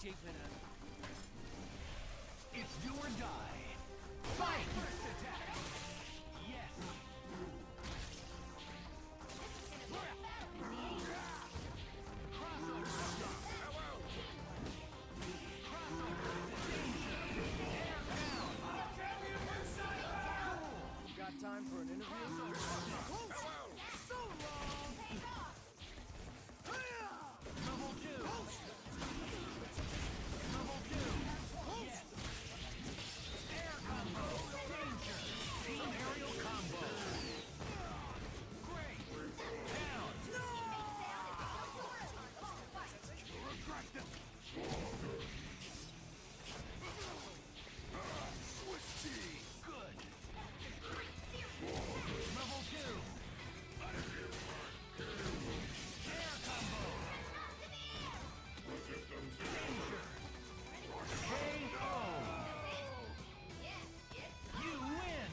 It's do or die. Fight! First attack! Yes! Crossover! Got time for an interview? Double two! Double two! Yes! Air combo! Danger! Team aerial combo! Great! Down! Good! Level two! Air combo! Danger! KO! You win!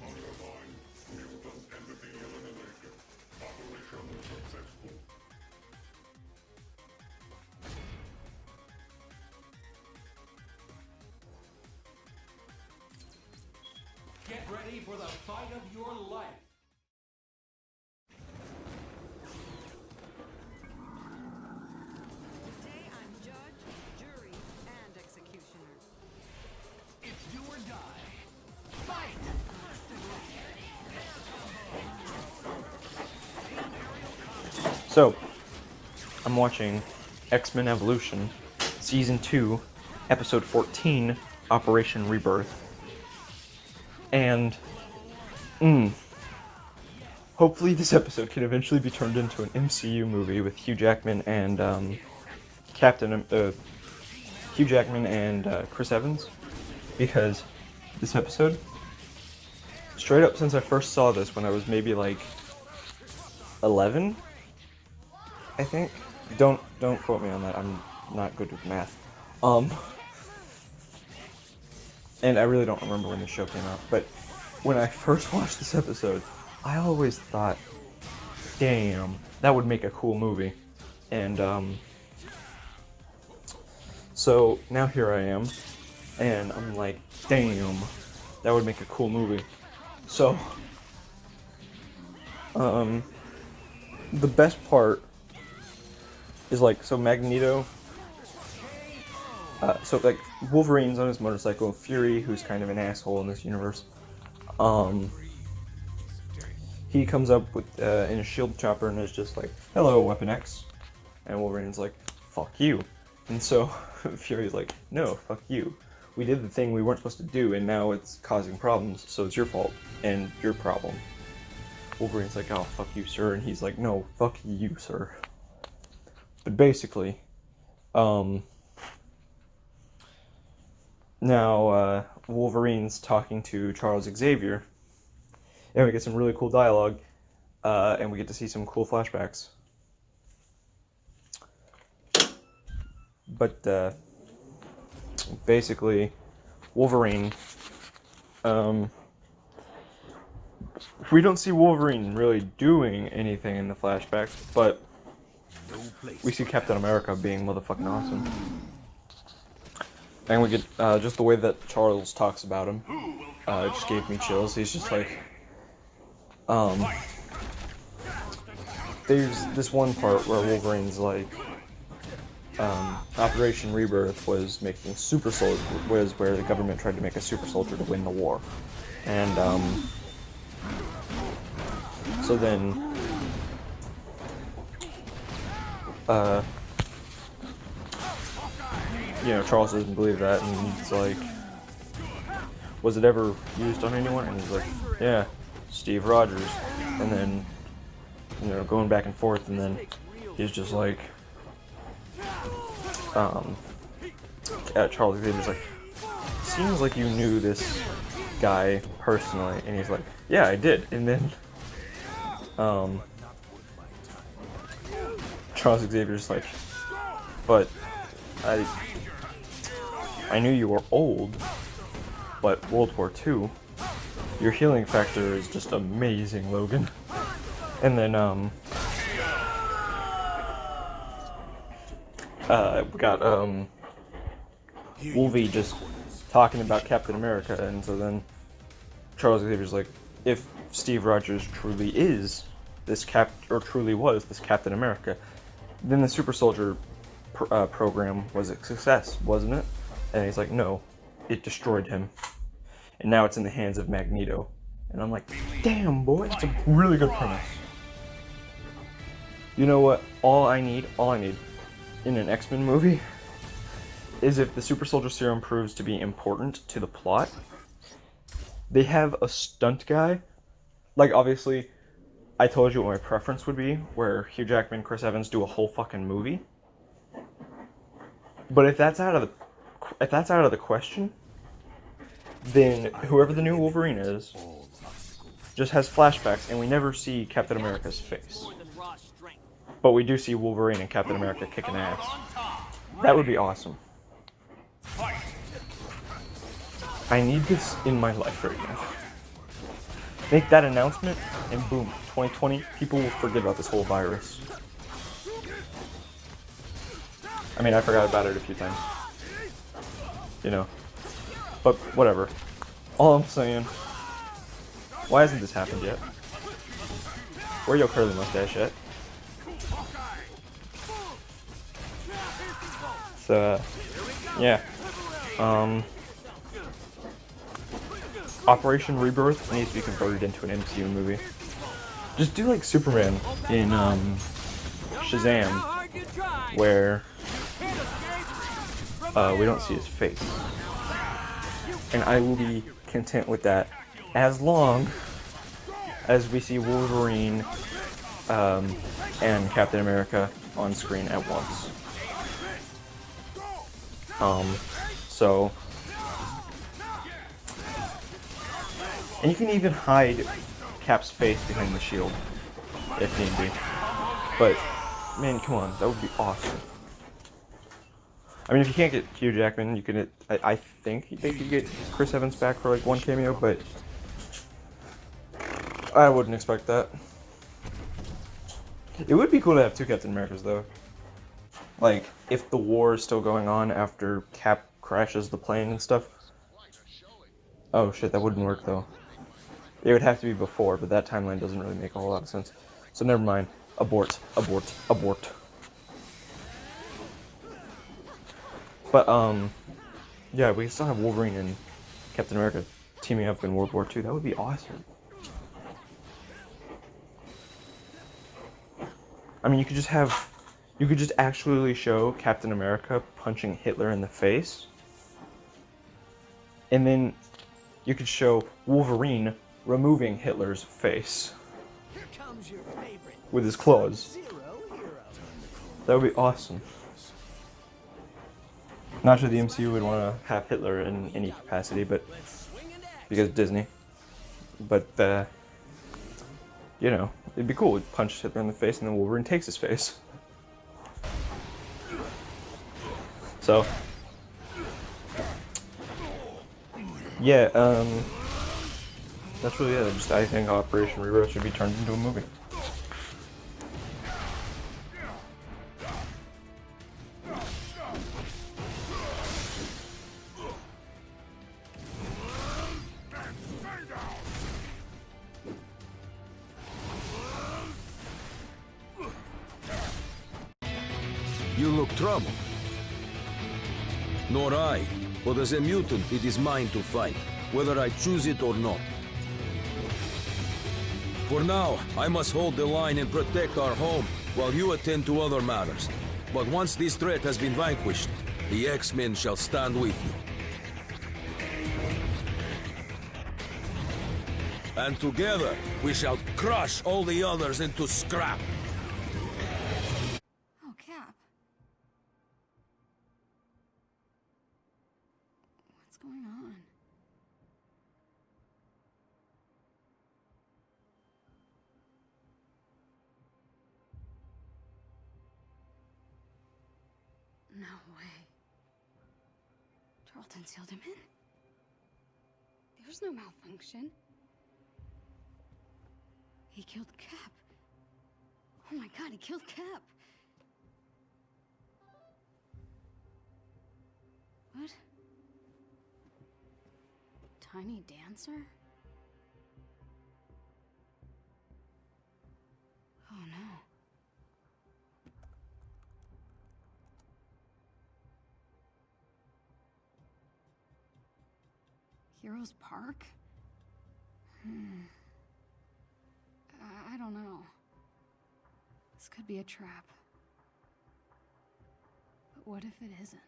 Get ready for the fight of your life. Today I'm judge, jury, and executioner. It's do or die. Fight! So, I'm watching X-Men Evolution, Season 2, Episode 14, Operation Rebirth. And, hopefully this episode can eventually be turned into an MCU movie with Hugh Jackman and, Hugh Jackman and, Chris Evans. Because this episode, straight up since I first saw this when I was maybe like 11, I think. Don't quote me on that. I'm not good with math. And I really don't remember when the show came out. But when I first watched this episode, I always thought, damn, that would make a cool movie. And so now here I am, and I'm like, damn, that would make a cool movie. So the best part is like, so Magneto, so like Wolverine's on his motorcycle, Fury, who's kind of an asshole in this universe, he comes up with in a shield chopper and is just like, hello, Weapon X, and Wolverine's like, fuck you, and so Fury's like, no, fuck you, we did the thing we weren't supposed to do, and now it's causing problems, so it's your fault, and your problem. Wolverine's like, oh, fuck you, sir, and he's like, no, fuck you, sir. But basically, now Wolverine's talking to Charles Xavier, and we get some really cool dialogue, and we get to see some cool flashbacks. But basically, Wolverine, we don't see Wolverine really doing anything in the flashbacks, but we see Captain America being motherfucking awesome. And we get, just the way that Charles talks about him, it just gave me chills. He's just like, there's this one part where Wolverine's like, Operation Rebirth was making super soldier, was where the government tried to make a super soldier to win the war. And, so then, you know, Charles doesn't believe that, and he's like, was it ever used on anyone? And he's like, yeah, Steve Rogers. And then, you know, going back and forth, and then he's just like, Charles Xavier's like, seems like you knew this guy personally, and he's like, yeah, I did. And then, Charles Xavier's like, but I knew you were old, but World War II, your healing factor is just amazing, Logan. And then, we got, Wolvie just talking about Captain America, and so then Charles Xavier's like, if Steve Rogers truly is this truly was this Captain America, then the super soldier program was a success, wasn't it? And he's like, no, it destroyed him, and now it's in the hands of Magneto. And I'm like, damn, boy, it's a really good premise. You know what? All I need in an X-Men movie is if the super soldier serum proves to be important to the plot, they have a stunt guy. Like, obviously, I told you what my preference would be, where Hugh Jackman, Chris Evans do a whole fucking movie. But if that's out of the question, then whoever the new Wolverine is just has flashbacks, and we never see Captain America's face. But we do see Wolverine and Captain America kicking ass. That would be awesome. I need this in my life right now. Make that announcement, and boom, 2020, people will forget about this whole virus. I mean, I forgot about it a few times. You know. But whatever. All I'm saying, why hasn't this happened yet? Where your curly mustache at? So, yeah. Operation Rebirth needs to be converted into an MCU movie. Just do like Superman in Shazam, where we don't see his face. And I will be content with that as long as we see Wolverine and Captain America on screen at once. So, and you can even hide Cap's face behind the shield if need be. But man, come on, that would be awesome. I mean, if you can't get Hugh Jackman, you can. I think they could get Chris Evans back for like one cameo, but I wouldn't expect that. It would be cool to have two Captain Americas, though. Like, if the war is still going on after Cap crashes the plane and stuff. Oh shit, that wouldn't work though. It would have to be before, but that timeline doesn't really make a whole lot of sense. So never mind. Abort. But, yeah, we still have Wolverine and Captain America teaming up in World War II. That would be awesome. I mean, you could just actually show Captain America punching Hitler in the face. And then you could show Wolverine removing Hitler's face with his claws. That would be awesome. Not sure the MCU would want to have Hitler in any capacity, but because Disney. But, you know, it'd be cool. We'd punch Hitler in the face and then Wolverine takes his face. So, yeah, that's really it. I think Operation Rebirth should be turned into a movie. You look troubled. Nor I, but as a mutant, it is mine to fight, whether I choose it or not. For now, I must hold the line and protect our home, while you attend to other matters. But once this threat has been vanquished, the X-Men shall stand with you. And together, we shall crush all the others into scrap. Oh, Cap. What's going on? No way. Tarleton sealed him in? There's no malfunction. He killed Cap. Oh my god, he killed Cap. What? tiny dancer? Oh no. Heroes Park? I don't know. This could be a trap. But what if it isn't?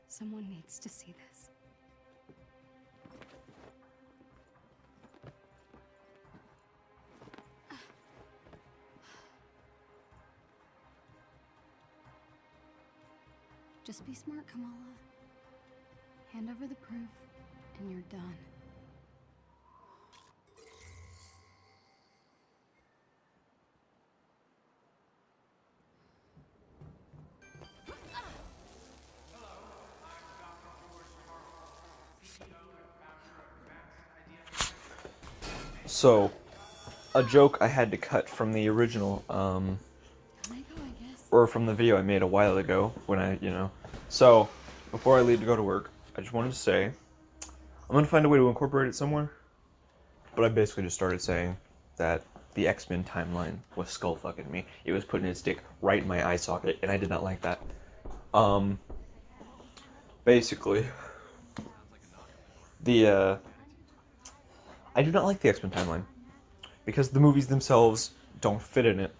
Someone needs to see this. Just be smart, Kamala. Hand over the proof, and you're done. So, a joke I had to cut from the original, or from the video I made a while ago when So, before I leave to go to work, I just wanted to say, I'm gonna find a way to incorporate it somewhere, but I basically just started saying that the X-Men timeline was skull-fucking me. It was putting its dick right in my eye socket, and I did not like that. Basically, I do not like the X-Men timeline, because the movies themselves don't fit in it.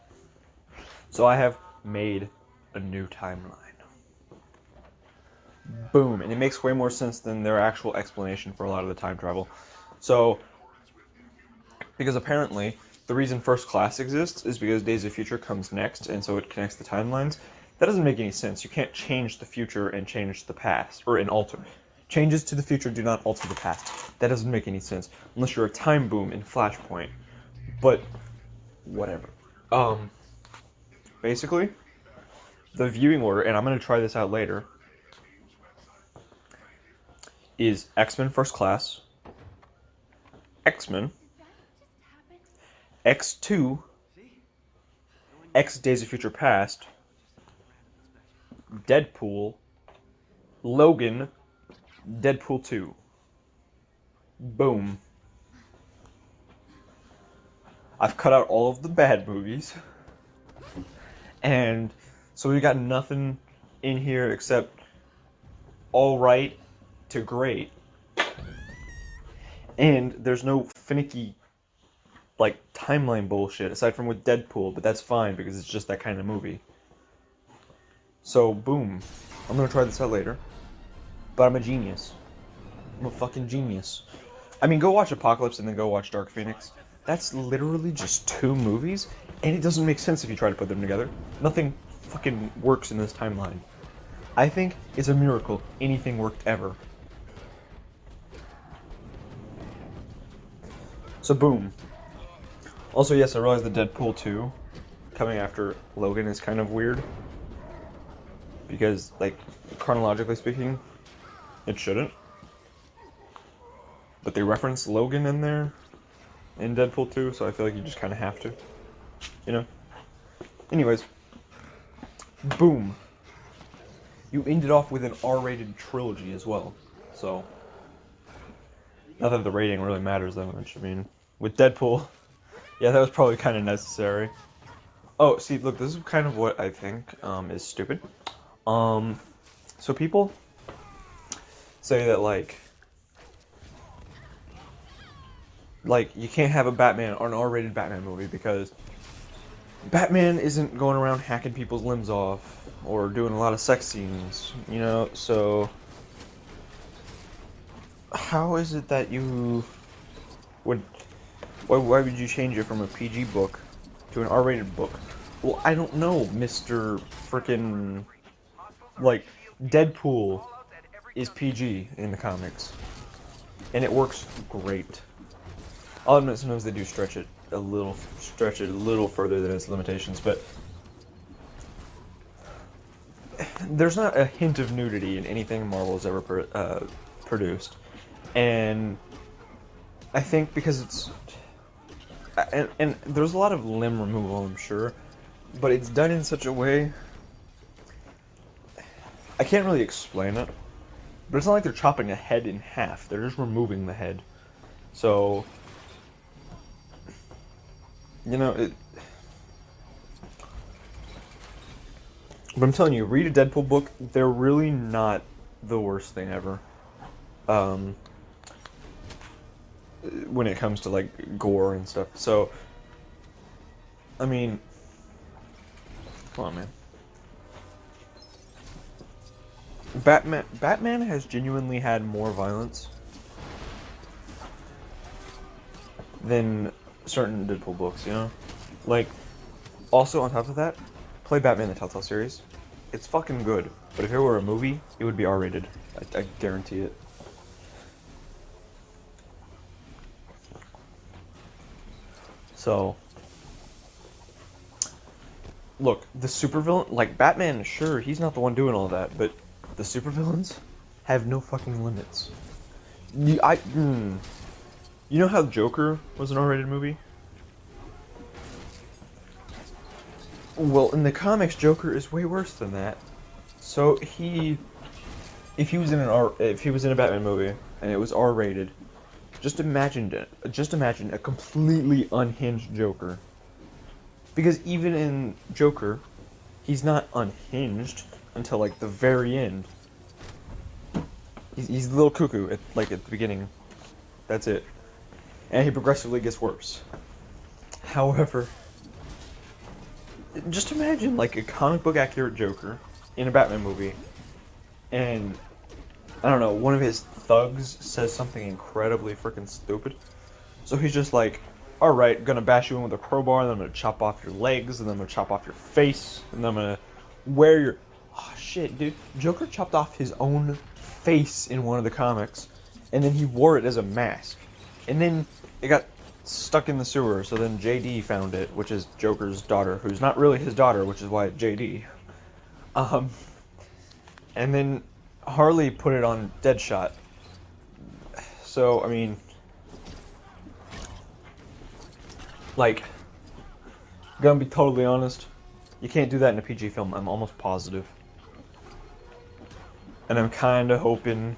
So I have made a new timeline. Boom, and it makes way more sense than their actual explanation for a lot of the time travel. So, because apparently, the reason First Class exists is because Days of Future comes next, and so it connects the timelines. That doesn't make any sense. You can't change the future and change the past, or alter. Changes to the future do not alter the past. That doesn't make any sense, unless you're a time boom in Flashpoint. But, whatever. Basically, the viewing order, and I'm going to try this out later, is X-Men First Class, X-Men, X2, X Days of Future Past, Deadpool, Logan, Deadpool 2. Boom. I've cut out all of the bad movies. And so we got nothing in here except alright to great. And there's no finicky, timeline bullshit, aside from with Deadpool, but that's fine because it's just that kind of movie. So, boom. I'm gonna try this out later. But I'm a genius. I'm a fucking genius. I mean, go watch Apocalypse and then go watch Dark Phoenix. That's literally just 2 movies, and it doesn't make sense if you try to put them together. Nothing fucking works in this timeline. I think it's a miracle anything worked ever. So, boom. Also, yes, I realize that Deadpool 2 coming after Logan is kind of weird. Because, chronologically speaking, it shouldn't. But they reference Logan in there in Deadpool 2, so I feel like you just kind of have to. You know? Anyways. Boom. You ended off with an R-rated trilogy as well. So, not that the rating really matters that much. I mean, with Deadpool, yeah, that was probably kind of necessary. Oh, see, look, this is kind of what I think is stupid. So people say that, you can't have a Batman or an R-rated Batman movie because Batman isn't going around hacking people's limbs off or doing a lot of sex scenes, so how is it that you would, why would you change it from a PG book to an R-rated book? Well, I don't know, Mr. Frickin', Deadpool is PG in the comics, and it works great. I'll admit sometimes they do stretch it a little further than its limitations, but there's not a hint of nudity in anything Marvel has ever produced, and I think because it's and there's a lot of limb removal, I'm sure, but it's done in such a way. I can't really explain it, but it's not like they're chopping a head in half. They're just removing the head. So, you know, but I'm telling you, read a Deadpool book. They're really not the worst thing ever. When it comes to like gore and stuff. So, I mean, come on, man. Batman has genuinely had more violence than certain Deadpool books, you know? Like, also on top of that, play Batman the Telltale series. It's fucking good. But if it were a movie, it would be R-rated. I guarantee it. So, look, the supervillain, like Batman, sure, he's not the one doing all that, but the supervillains have no fucking limits. You know how Joker was an R-rated movie? Well, in the comics, Joker is way worse than that. So if he was in a Batman movie and it was R-rated, just imagine a completely unhinged Joker. Because even in Joker, he's not unhinged until like the very end. He's a little cuckoo at the beginning. That's it. And he progressively gets worse. However, just imagine like a comic book accurate Joker in a Batman movie, and I don't know, one of his thugs says something incredibly freaking stupid. So he's just like, alright, gonna bash you in with a crowbar, and then I'm gonna chop off your legs, and then I'm gonna chop off your face, and then I'm gonna wear your... Oh shit, dude. Joker chopped off his own face in one of the comics, and then he wore it as a mask. And then it got stuck in the sewer, so then JD found it, which is Joker's daughter, who's not really his daughter, which is why it's JD. And then Harley put it on Deadshot. So, I mean, like, gonna be totally honest, you can't do that in a PG film, I'm almost positive. And I'm kinda hoping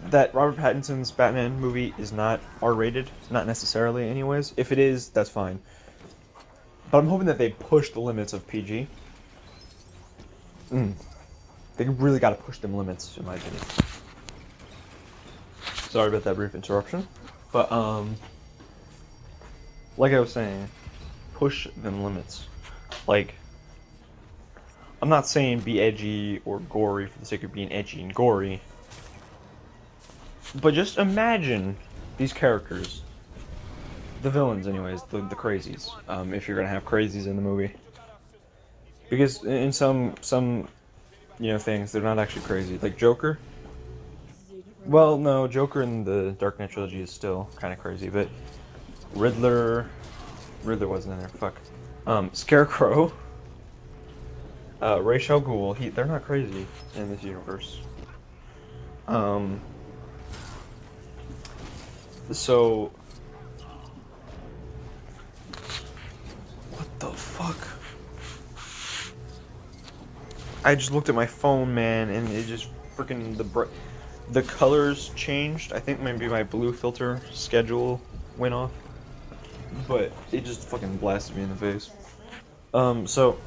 that Robert Pattinson's Batman movie is not R-rated, not necessarily anyways. If it is, that's fine. But I'm hoping that they push the limits of PG. They really gotta push them limits, in my opinion. Sorry about that brief interruption. But, like I was saying, push them limits. Like, I'm not saying be edgy or gory for the sake of being edgy and gory. But just imagine these characters. The villains, anyways, the crazies. If you're gonna have crazies in the movie. Because in some things, they're not actually crazy. Like Joker. Well, no, Joker in the Dark Knight trilogy is still kind of crazy, but Riddler wasn't in there, fuck. Scarecrow. Ra's al Ghul, they're not crazy in this universe. So, what the fuck? I just looked at my phone, man, and it just freaking the colors changed. I think maybe my blue filter schedule went off, but it just fucking blasted me in the face. So,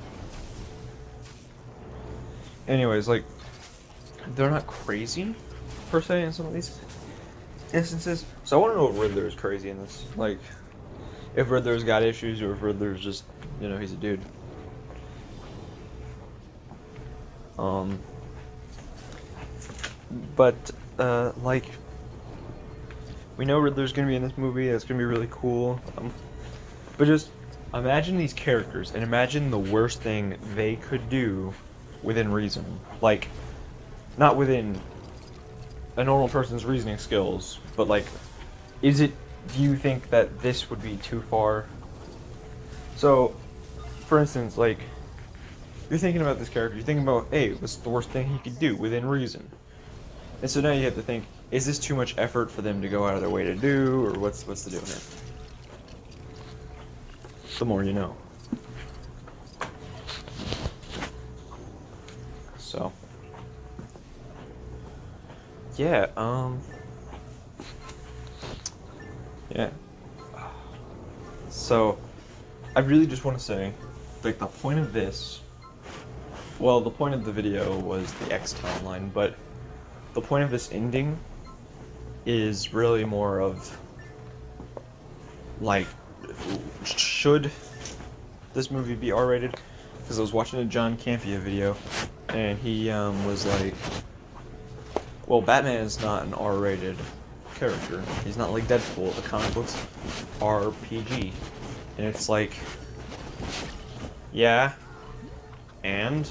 anyways, like, they're not crazy per se in some of these instances. So I want to know if Riddler is crazy in this. Like, if Riddler's got issues or if Riddler's just, he's a dude. But, like, we know Riddler's gonna be in this movie. That's gonna be really cool. But just imagine these characters and imagine the worst thing they could do within reason. Like, not within a normal person's reasoning skills, but like, do you think that this would be too far? So, for instance, like, you're thinking about this character, you're thinking about, hey, what's the worst thing he could do within reason? And so now you have to think, is this too much effort for them to go out of their way to do, or what's the deal here? The more you know. So, yeah, yeah. So, I really just want to say, like, the point of this, well, the point of the video was the X timeline, but the point of this ending is really more of, like, should this movie be R-rated? Because I was watching a John Campea video, and he was like, well, Batman is not an R-rated character. He's not like Deadpool. The comic books are PG. And it's like, yeah, and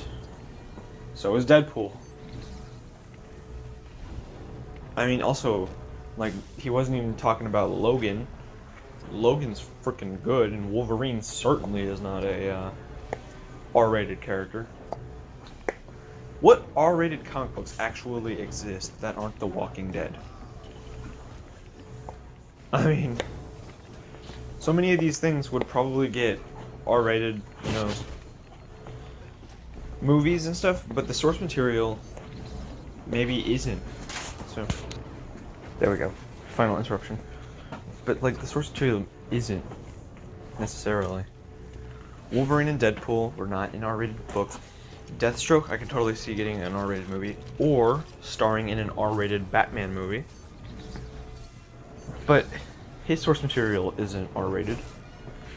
so is Deadpool. I mean, also, like, he wasn't even talking about Logan. Logan's freaking good, and Wolverine certainly is not a R-rated character. What R-rated comic books actually exist that aren't The Walking Dead? I mean, so many of these things would probably get R-rated, you know, movies and stuff, but the source material maybe isn't. So, there we go. Final interruption. But, like, the source material isn't necessarily. Wolverine and Deadpool were not in R-rated books. Deathstroke, I could totally see getting an R-rated movie, or starring in an R-rated Batman movie. But his source material isn't R-rated.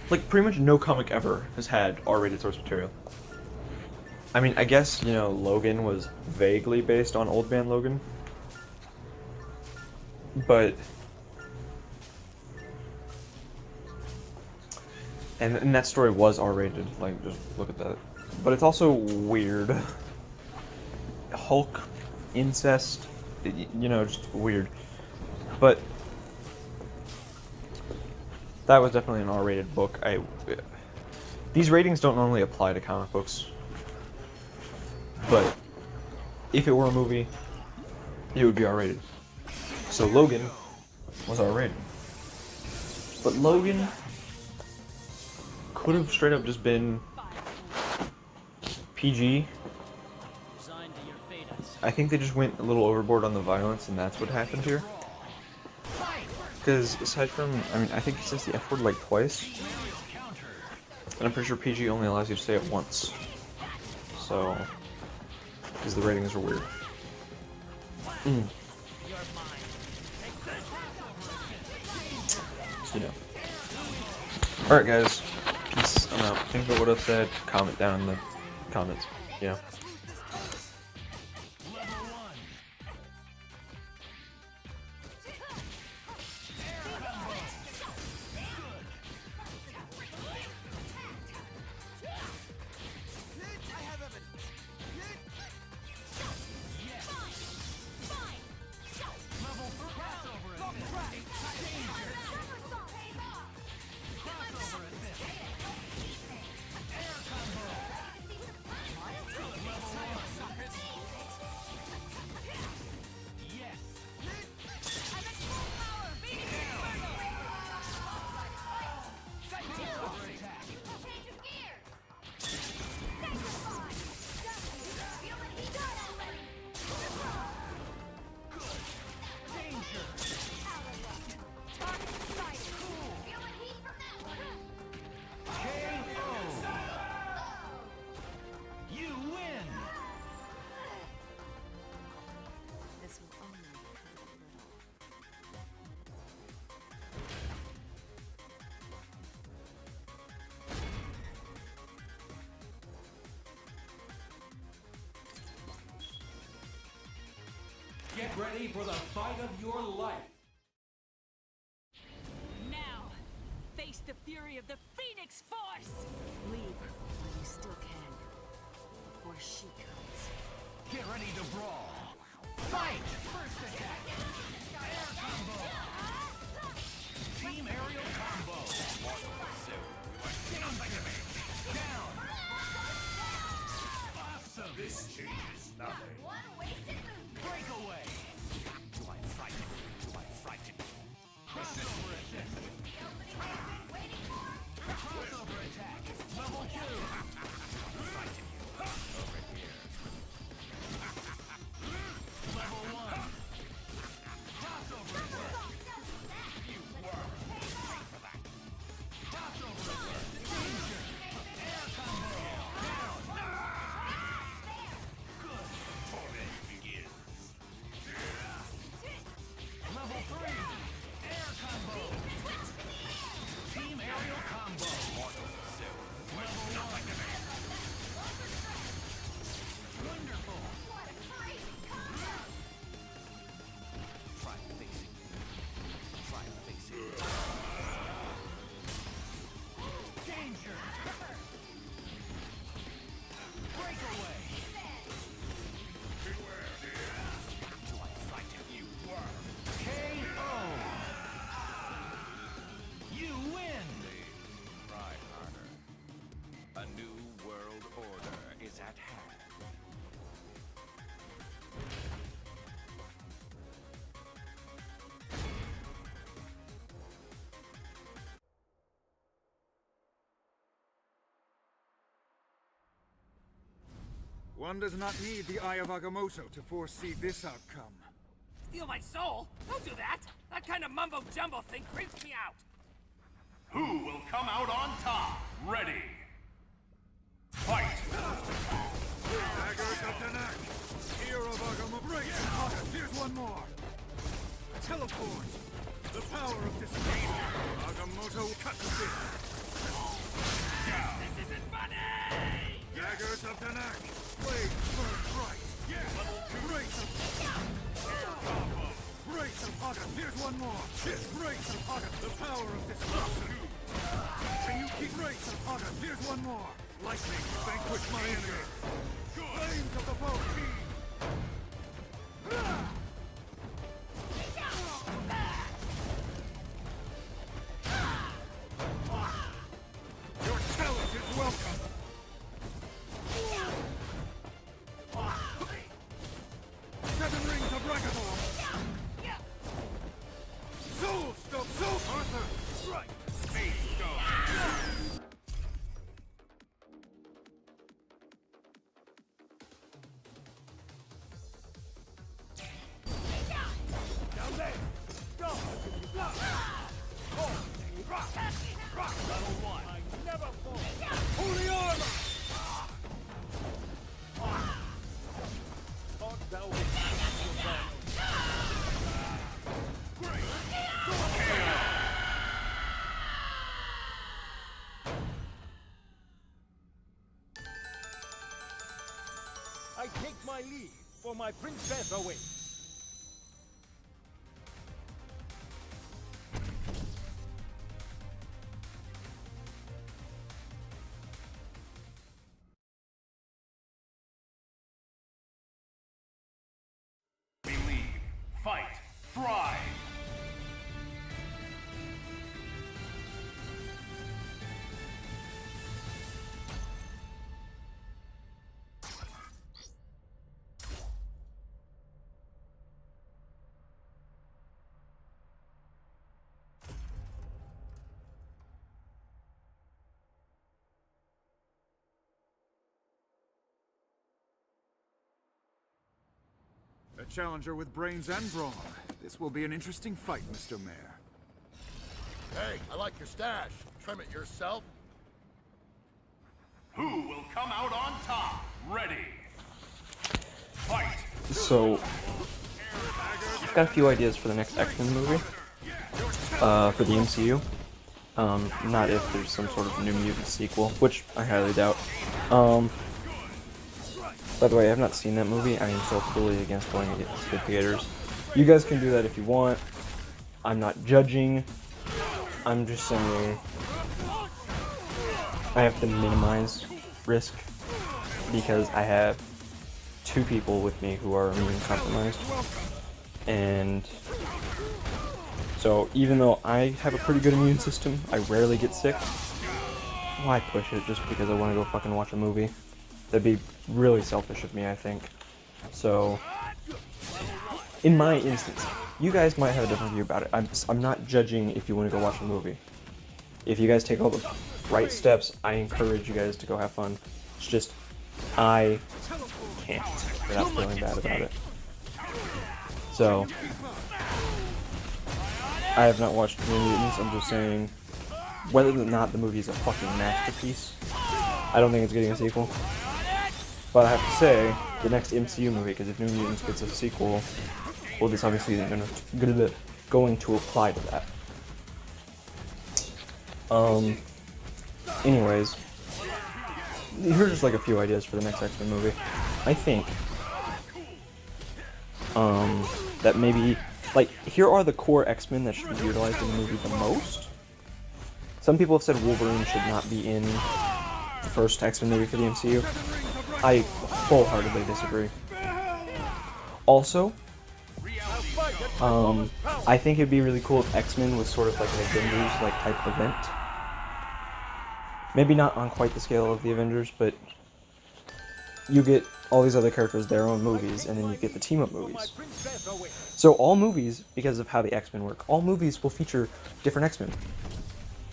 Like, pretty much no comic ever has had R-rated source material. I mean, I guess, you know, Logan was vaguely based on Old Man Logan. But... And that story was R-rated, like, just look at that. But it's also weird. Hulk, incest, you know, just weird. But that was definitely an R-rated book. These ratings don't normally apply to comic books. But if it were a movie, it would be R-rated. So Logan was R-rated. But Logan could have straight up just been PG. I think they just went a little overboard on the violence, and that's what happened here. Because aside from, I mean, I think he says the F word like twice, and I'm pretty sure PG only allows you to say it once. So, because the ratings are weird. So, yeah. Alright, guys. Peace. I'm out. Think about what I've said. Comment down in the comments. Yeah. Get ready for the fight of your life. Now, face the fury of the Phoenix Force! Leave while you still can, before she comes. Get ready to brawl. Fight! First attack. Air combo. Team aerial combo. Down. Down. Awesome. This changes nothing. Breakaway. You win! Try harder. A new world order is at hand. One does not need the Eye of Agamotto to foresee this outcome. Steal my soul? Don't do that! That kind of mumbo-jumbo thing creeps me out! Who will come out on top? Ready! Fight! Daggers of Danak! Ear of Agamotto! Break! Here's one more! Teleport! The power of this game! Agamotto cut to this! This isn't funny! Daggers of Danak! Blade burn bright! Level 2! Brace of... Brace of Haga! Here's one more! Brace of Haga! The power of this monster! Can you keep Brace of Haga? Here's one more! Lightning, vanquish my enemy! Flames of the foe team! Your talent is welcome! Seven rings of Ragathor! Soul Stone! Soul Arthur! Right! Speed Stone! Down there! Go! Rock! Level 1. I never fall! Holy armor! Thought thou wouldst I take my leave, for my princess awaits. Believe, fight, thrive. A challenger with brains and brawn. This will be an interesting fight, Mr. Mayor. Hey, I like your stash. Trim it yourself. Who will come out on top? Ready. Fight. So, I've got a few ideas for the next X-Men movie. For the MCU. Not if there's some sort of New Mutant sequel, which I highly doubt. By the way, I have not seen that movie. I am still fully against going against the theaters. You guys can do that if you want. I'm not judging. I'm just saying I have to minimize risk because I have two people with me who are immune compromised. And so even though I have a pretty good immune system, I rarely get sick. Why push it just because I want to go fucking watch a movie? That'd be really selfish of me, I think. So, in my instance, you guys might have a different view about it. I'm not judging if you want to go watch a movie. If you guys take all the right steps, I encourage you guys to go have fun. It's just, I can't without feeling bad about it. So, I have not watched New Mutants. I'm just saying, whether or not the movie is a fucking masterpiece, I don't think it's getting a sequel. But I have to say, the next MCU movie, because if New Mutants gets a sequel, well, this obviously isn't going to apply to that. Anyways, here's just like a few ideas for the next X-Men movie. I think, that maybe, like, here are the core X-Men that should be utilized in the movie the most. Some people have said Wolverine should not be in the first X-Men movie for the MCU. I wholeheartedly disagree. Also, I think it'd be really cool if X-Men was sort of like an Avengers like type event. Maybe not on quite the scale of the Avengers, but you get all these other characters their own movies, and then you get the team-up movies. So all movies, because of how the X-Men work, all movies will feature different X-Men.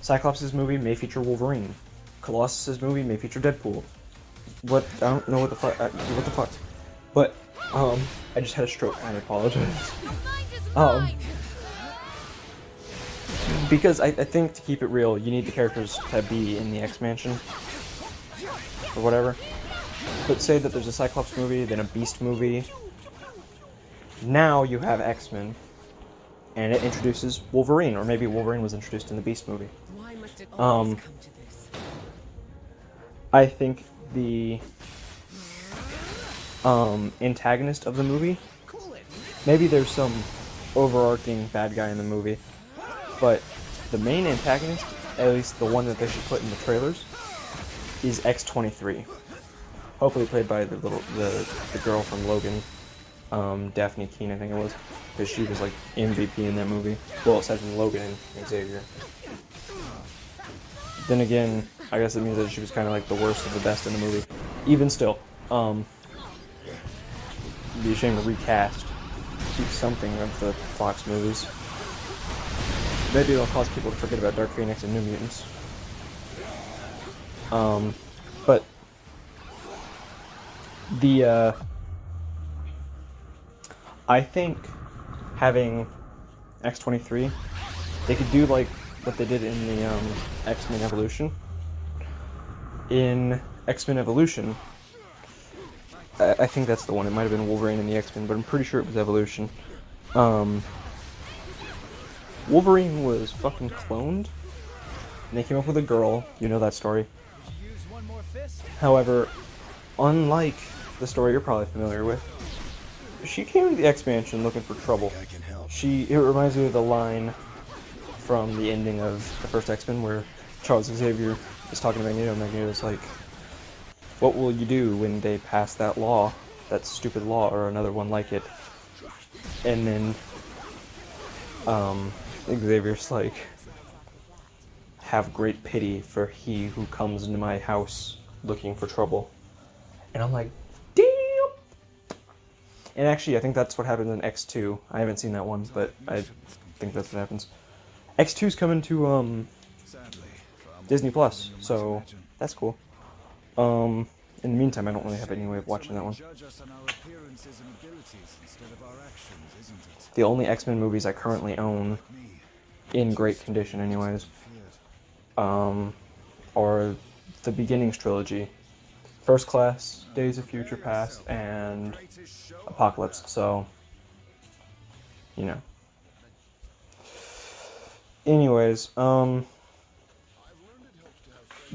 Cyclops' movie may feature Wolverine. Colossus' movie may feature Deadpool. What? I don't know what the fuck. What the fuck? But, I just had a stroke, and I apologize. Because I think to keep it real, you need the characters to be in the X-Mansion. Or whatever. But say that there's a Cyclops movie, then a Beast movie. Now you have X-Men. And it introduces Wolverine, or maybe Wolverine was introduced in the Beast movie. Why must it always come to this? I think the antagonist of the movie, maybe there's some overarching bad guy in the movie, but the main antagonist, at least the one that they should put in the trailers, is X-23. Hopefully played by the girl from Logan, Daphne Keane, I think it was, because she was like MVP in that movie. Well, aside from Logan and Xavier. Then again, I guess it means that she was kind of like the worst of the best in the movie. Even still, it'd be a shame to recast, keep something of the Fox movies. Maybe it'll cause people to forget about Dark Phoenix and New Mutants. But the I think having X-23, they could do like what they did in the X-Men Evolution. In X-Men Evolution, I think that's the one. It might have been Wolverine and the X-Men, but I'm pretty sure it was Evolution. Wolverine was fucking cloned, and they came up with a girl. You know that story. However, unlike the story you're probably familiar with, she came to the X-Mansion looking for trouble. It reminds me of the line from the ending of the first X-Men where Charles Xavier is talking to Magneto, and Magneto's like, what will you do when they pass that law, that stupid law, or another one like it? And then Xavier's like, have great pity for he who comes into my house looking for trouble. And I'm like, damn! And actually, I think that's what happens in X2. I haven't seen that one, but I think that's what happens. X2's coming to Disney Plus, so that's cool. In the meantime, I don't really have any way of watching that one. The only X-Men movies I currently own, in great condition anyways, are the Beginnings trilogy. First Class, Days of Future Past, and Apocalypse, so, you know. Anyways,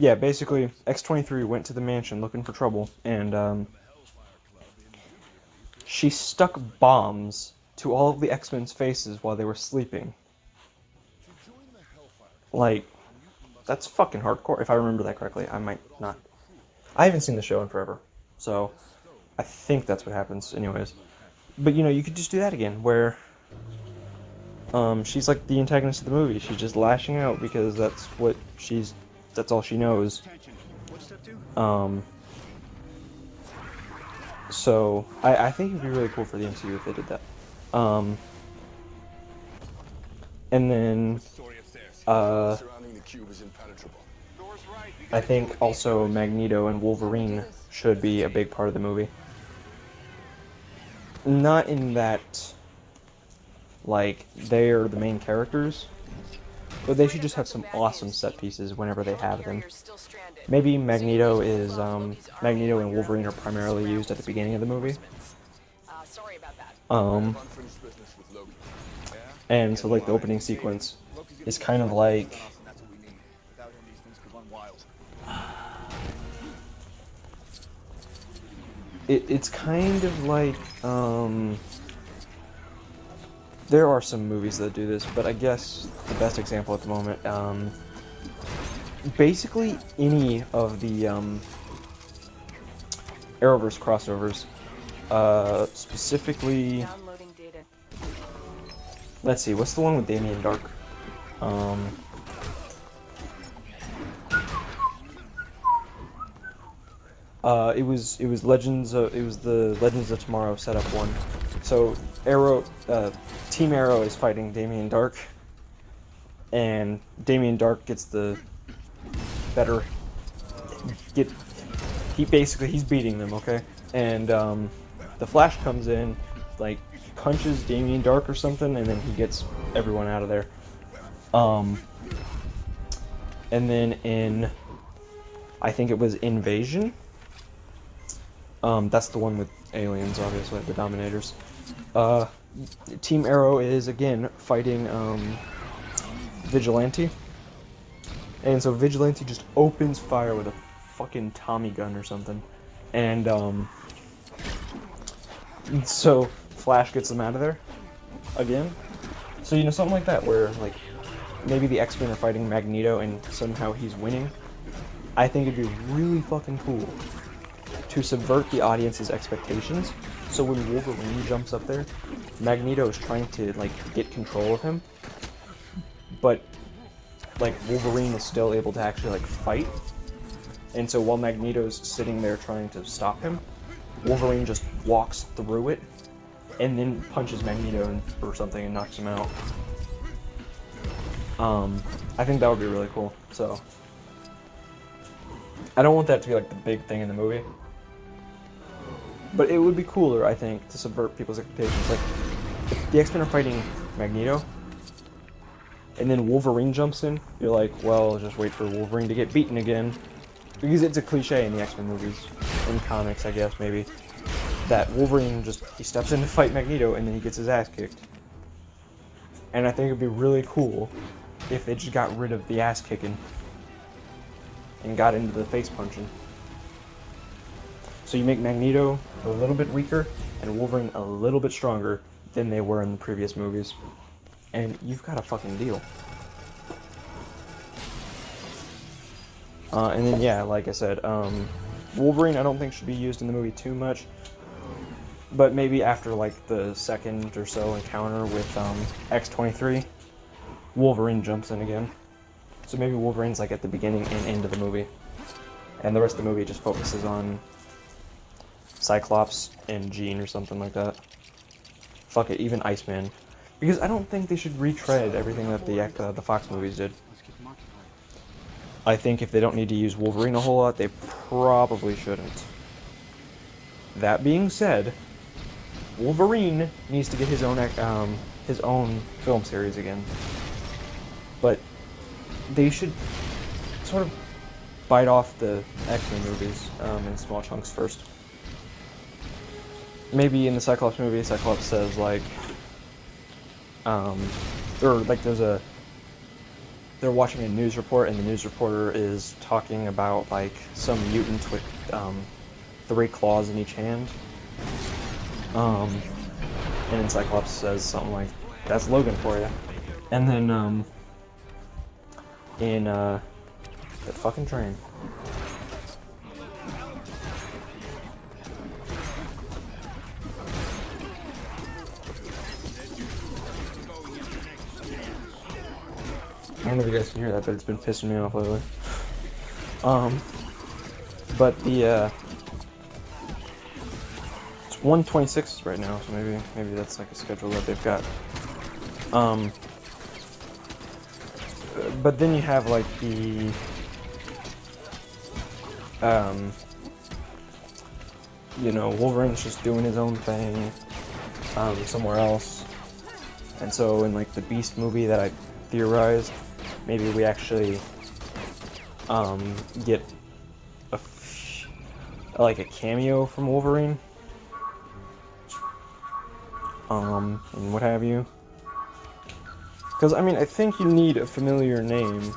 yeah, basically, X-23 went to the mansion looking for trouble, and, she stuck bombs to all of the X-Men's faces while they were sleeping. Like, that's fucking hardcore. If I remember that correctly, I might not. I haven't seen the show in forever, so I think that's what happens anyways. But, you know, you could just do that again, where she's like the antagonist of the movie. She's just lashing out because that's all she knows. So I think it'd be really cool for the MCU if they did that. And then I think also Magneto and Wolverine should be a big part of the movie. Not in that, like, they're the main characters, but they should just have some awesome set pieces whenever they have them. Maybe Magneto and Wolverine are primarily used at the beginning of the movie. And so, like, the opening sequence is kind of like, it's kind of like, there are some movies that do this, but I guess the best example at the moment, basically any of the Arrowverse crossovers, specifically let's see, what's the one with Damien Dark? It was Legends. It was the Legends of Tomorrow setup one. So Arrow, Team Arrow is fighting Damien Dark, and Damien Dark gets the better. He's beating them, okay? And the Flash comes in, like punches Damien Dark or something, and then he gets everyone out of there. And then in, I think it was Invasion. That's the one with aliens, obviously, the Dominators. Team Arrow is again fighting Vigilante, and so Vigilante just opens fire with a fucking Tommy gun or something, and so Flash gets them out of there again. So you know, something like that, where like maybe the X-Men are fighting Magneto and somehow he's winning. I think it'd be really fucking cool to subvert the audience's expectations. So when Wolverine jumps up there, Magneto is trying to like get control of him, but like Wolverine is still able to actually like fight. And so while Magneto's sitting there trying to stop him, Wolverine just walks through it and then punches Magneto or something and knocks him out. I think that would be really cool. So I don't want that to be like the big thing in the movie, but it would be cooler, I think, to subvert people's expectations. Like, if the X-Men are fighting Magneto, and then Wolverine jumps in, you're like, well, just wait for Wolverine to get beaten again. Because it's a cliche in the X-Men movies, in comics, I guess, maybe, that Wolverine he steps in to fight Magneto, and then he gets his ass kicked. And I think it'd be really cool if they just got rid of the ass kicking and got into the face punching. So you make Magneto a little bit weaker and Wolverine a little bit stronger than they were in the previous movies. And you've got a fucking deal. And then, yeah, like I said, Wolverine I don't think should be used in the movie too much. But maybe after, like, the second or so encounter with X-23, Wolverine jumps in again. So maybe Wolverine's, like, at the beginning and end of the movie. And the rest of the movie just focuses on Cyclops and Jean or something like that. Fuck it, even Iceman. Because I don't think they should retread everything that the Fox movies did. I think if they don't need to use Wolverine a whole lot, they probably shouldn't. That being said, Wolverine needs to get his own film series again. But they should sort of bite off the X-Men movies in small chunks first. Maybe in the Cyclops movie, Cyclops says like, or like they're watching a news report and the news reporter is talking about like some mutant with 3 claws in each hand. And then Cyclops says something like, "That's Logan for you." And then in that fucking train. I don't know if you guys can hear that, but it's been pissing me off lately. But the it's 1:26 right now, so maybe that's like a schedule that they've got. But then you have like the you know, Wolverine's just doing his own thing somewhere else, and so in like the Beast movie that I theorized, maybe we actually get like a cameo from Wolverine, and what have you. Because, I mean, I think you need a familiar name.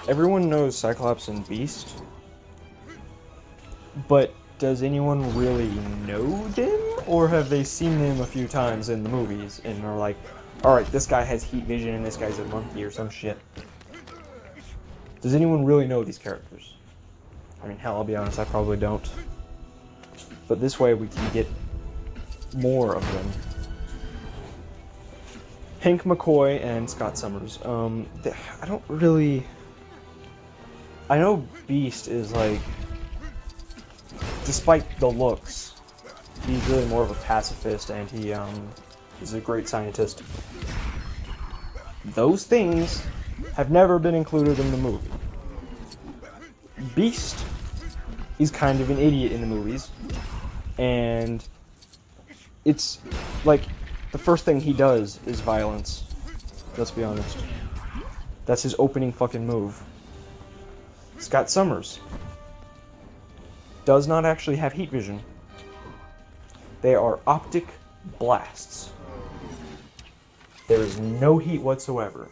Everyone knows Cyclops and Beast, but does anyone really know them? Or have they seen them a few times in the movies and are like, alright, this guy has heat vision and this guy's a monkey or some shit? Does anyone really know these characters? I mean, hell, I'll be honest, I probably don't. But this way we can get more of them. Pink McCoy and Scott Summers. I don't really. I know Beast is like, despite the looks, he's really more of a pacifist, and he is a great scientist. Those things have never been included in the movie. Beast is kind of an idiot in the movies, and it's like the first thing he does is violence. Let's be honest. That's his opening fucking move. Scott Summers does not actually have heat vision. They are optic blasts. There is no heat whatsoever.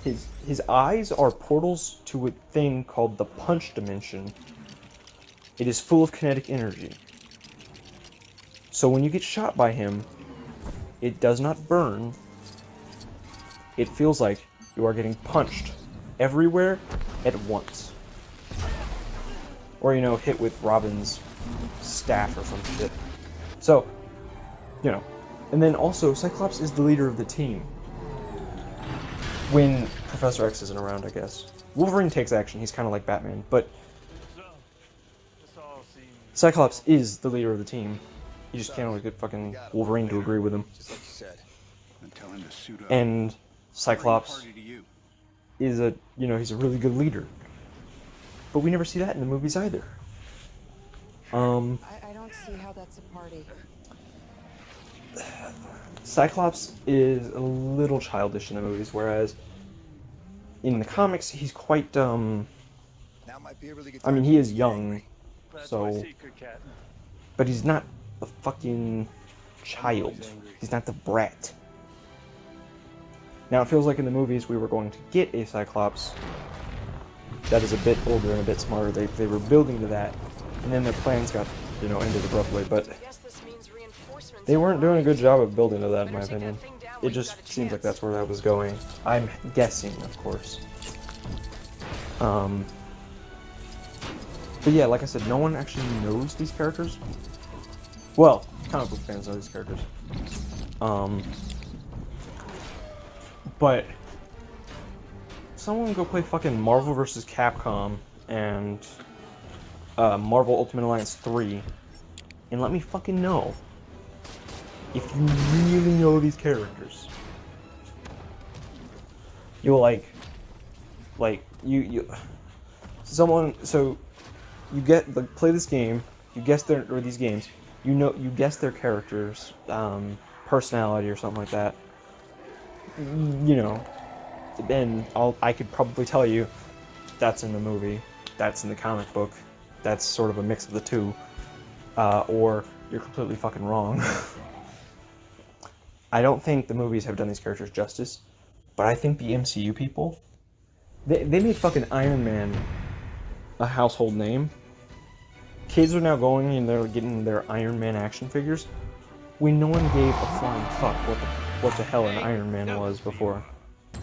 His eyes are portals to a thing called the punch dimension. It is full of kinetic energy. So when you get shot by him, it does not burn. It feels like you are getting punched everywhere at once. Or, hit with Robin's staff or some shit. So, And then also, Cyclops is the leader of the team. When Professor X isn't around, I guess. Wolverine takes action, he's kind of like Batman, but Cyclops is the leader of the team. You just can't always get fucking Wolverine to agree with him. And Cyclops is he's a really good leader. But we never see that in the movies either. I don't see how that's a party. Cyclops is a little childish in the movies, whereas in the comics he's quite he is young, so, but he's not a fucking child. He's not the brat. Now it feels like in the movies we were going to get a Cyclops that is a bit older and a bit smarter. They were building to that, and then their plans got ended abruptly, but they weren't doing a good job of building to that, in my opinion. It just seems like that's where that was going. I'm guessing, of course. But yeah, like I said, no one actually knows these characters. Well, comic book fans know these characters. But someone go play fucking Marvel vs. Capcom and Marvel Ultimate Alliance 3 and let me fucking know if you really know these characters. You'll play this game, you guess these games, you guess their characters, personality or something like that. Then I could probably tell you that's in the movie, that's in the comic book, that's sort of a mix of the two, or you're completely fucking wrong. I don't think the movies have done these characters justice, but I think the MCU people, they made fucking Iron Man a household name. Kids are now going and they're getting their Iron Man action figures when no one gave a flying fuck what the hell an Iron Man was before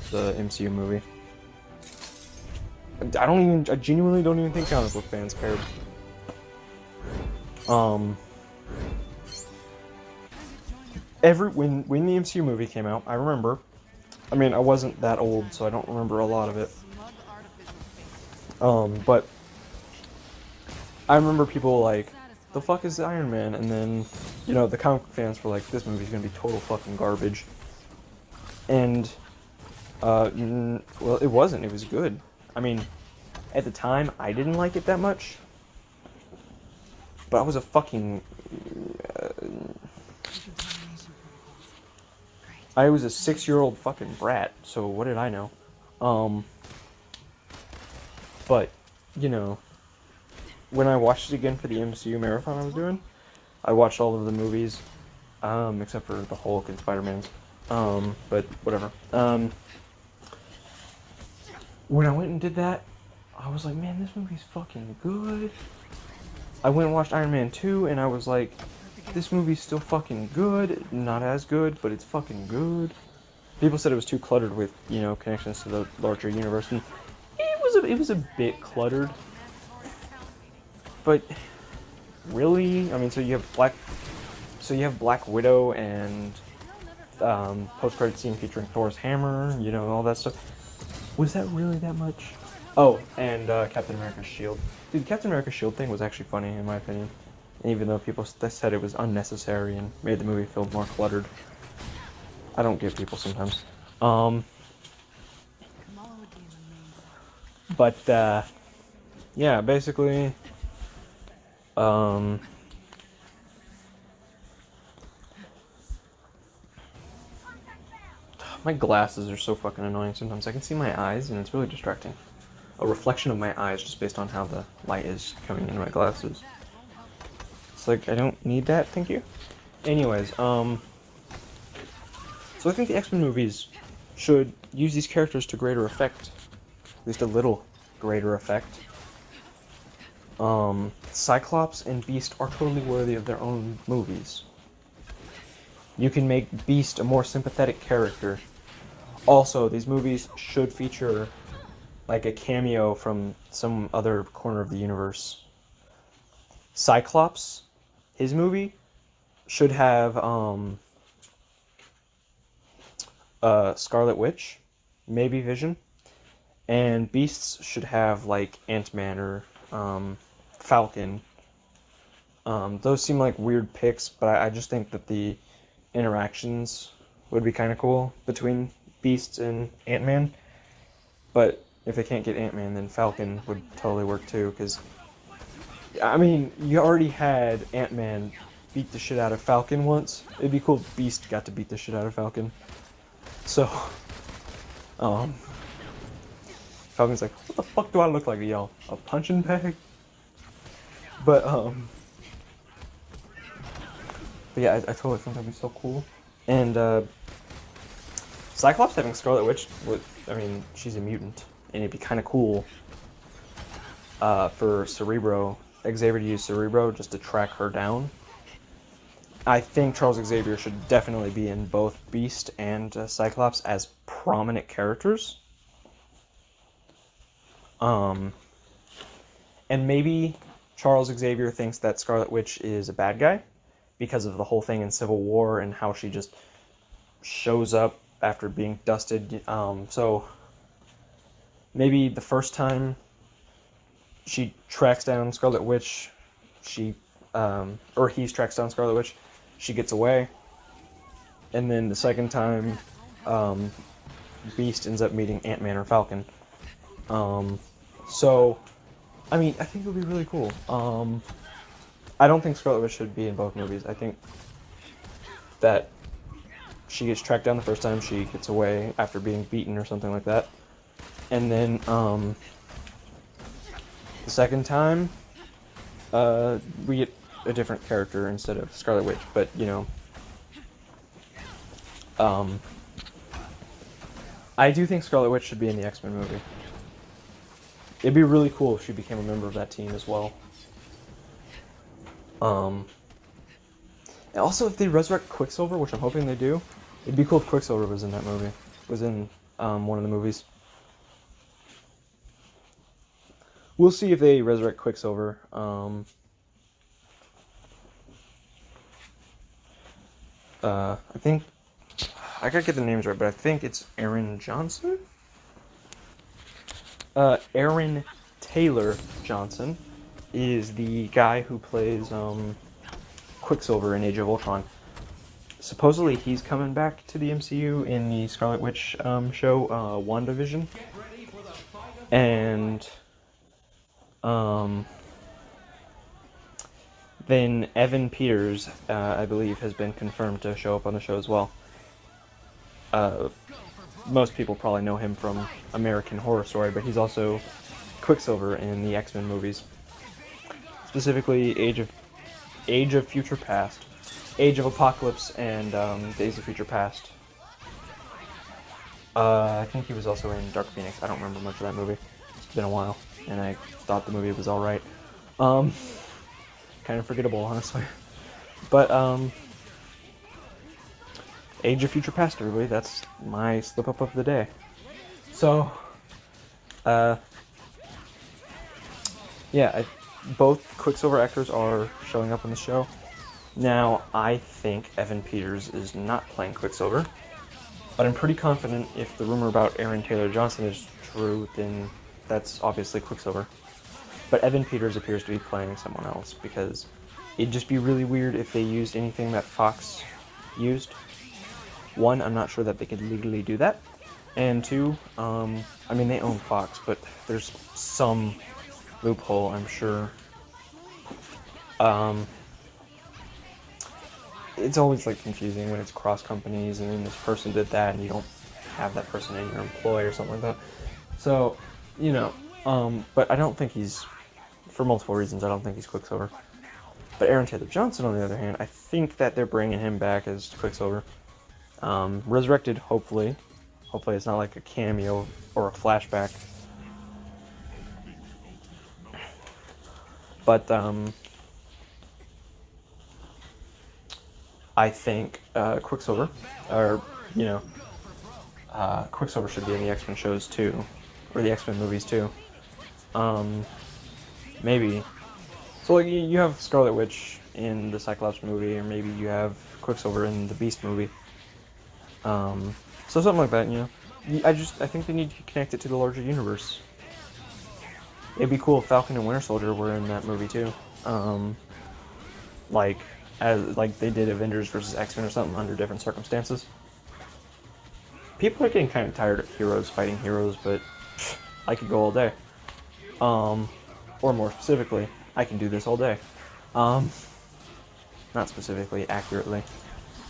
the MCU movie. I genuinely don't even think comic book fans cared. When the MCU movie came out, I remember, I wasn't that old, so I don't remember a lot of it. But I remember people like, the fuck is Iron Man? And then, the comic book fans were like, this movie's gonna be total fucking garbage. And, well, it wasn't. It was good. At the time, I didn't like it that much. But I was a fucking... I was a 6-year-old fucking brat, so what did I know? But, when I watched it again for the MCU marathon I was doing, I watched all of the movies, except for the Hulk and Spider-Man's, but whatever. When I went and did that, I was like, man, this movie's fucking good. I went and watched Iron Man 2, and I was like, this movie's still fucking good. Not as good, but it's fucking good. People said it was too cluttered with, connections to the larger universe, and it was a bit cluttered. But really, so you have Black Widow and post-credit scene featuring Thor's hammer, you know, all that stuff. Was that really that much? Oh, and Captain America's shield. Dude, Captain America's shield thing was actually funny, in my opinion. Even though people said it was unnecessary and made the movie feel more cluttered. I don't get people sometimes. But, yeah, basically, my glasses are so fucking annoying sometimes. I can see my eyes, and it's really distracting. A reflection of my eyes just based on how the light is coming in my glasses. It's like, I don't need that, thank you. Anyways, so I think the X-Men movies should use these characters to greater effect. At least a little greater effect. Cyclops and Beast are totally worthy of their own movies. You can make Beast a more sympathetic character. Also, these movies should feature like a cameo from some other corner of the universe. Cyclops, his movie, should have Scarlet Witch, maybe Vision, and Beasts should have like Ant-Man or Falcon. Those seem like weird picks, but I just think that the interactions would be kind of cool between Beasts and Ant-Man. But if they can't get Ant-Man, then Falcon would totally work too, because, I mean, you already had Ant-Man beat the shit out of Falcon once. It'd be cool if Beast got to beat the shit out of Falcon. So, Falcon's like, what the fuck do I look like to y'all? A punching bag? But yeah, I totally think that'd be so cool. And, Cyclops having Scarlet Witch, I mean, she's a mutant, and it'd be kind of cool for Xavier to use Cerebro just to track her down. I think Charles Xavier should definitely be in both Beast and Cyclops as prominent characters. And maybe Charles Xavier thinks that Scarlet Witch is a bad guy because of the whole thing in Civil War and how she just shows up after being dusted. So maybe the first time she tracks down Scarlet Witch, he tracks down Scarlet Witch, she gets away. And then the second time, Beast ends up meeting Ant-Man or Falcon. So, I mean, I think it would be really cool. I don't think Scarlet Witch should be in both movies. I think that she gets tracked down the first time, she gets away after being beaten or something like that. And then, the second time, we get a different character instead of Scarlet Witch, but, you know, I do think Scarlet Witch should be in the X-Men movie. It'd be really cool if she became a member of that team as well. And also, if they resurrect Quicksilver, which I'm hoping they do, it'd be cool if Quicksilver was in that movie. Was in one of the movies. We'll see if they resurrect Quicksilver. I think I gotta get the names right, but I think it's Aaron Johnson. Aaron Taylor Johnson is the guy who plays Quicksilver in Age of Ultron. Supposedly he's coming back to the MCU in the Scarlet Witch show, WandaVision. And then Evan Peters, I believe, has been confirmed to show up on the show as well. Most people probably know him from American Horror Story, but he's also Quicksilver in the X-Men movies. Specifically, Age of Future Past, Age of Apocalypse, and Days of Future Past. I think he was also in Dark Phoenix. I don't remember much of that movie. It's been a while, and I thought the movie was alright. Kind of forgettable, honestly. But, Age of Future Past, everybody. That's my slip-up of the day. So, yeah, both Quicksilver actors are showing up in the show. Now, I think Evan Peters is not playing Quicksilver, but I'm pretty confident if the rumor about Aaron Taylor Johnson is true, then that's obviously Quicksilver. But Evan Peters appears to be playing someone else, because it'd just be really weird if they used anything that Fox used. One, I'm not sure that they could legally do that. And two, I mean, they own Fox, but there's some loophole, I'm sure. It's always like confusing when it's cross companies and then this person did that and you don't have that person in your employ or something like that. So, you know, but I don't think he's, for multiple reasons, I don't think he's Quicksilver. But Aaron Taylor Johnson, on the other hand, I think that they're bringing him back as Quicksilver. Resurrected, hopefully. Hopefully it's not like a cameo or a flashback. But, I think Quicksilver, or, you know, Quicksilver should be in the X-Men shows too, or the X-Men movies too. Maybe. So like you have Scarlet Witch in the Cyclops movie, or maybe you have Quicksilver in the Beast movie. So something like that, you know. I think they need to connect it to the larger universe. It'd be cool if Falcon and Winter Soldier were in that movie too. Like they did Avengers versus X-Men or something under different circumstances. People are getting kind of tired of heroes fighting heroes, but I could go all day. Or more specifically, I can do this all day. Not specifically, accurately.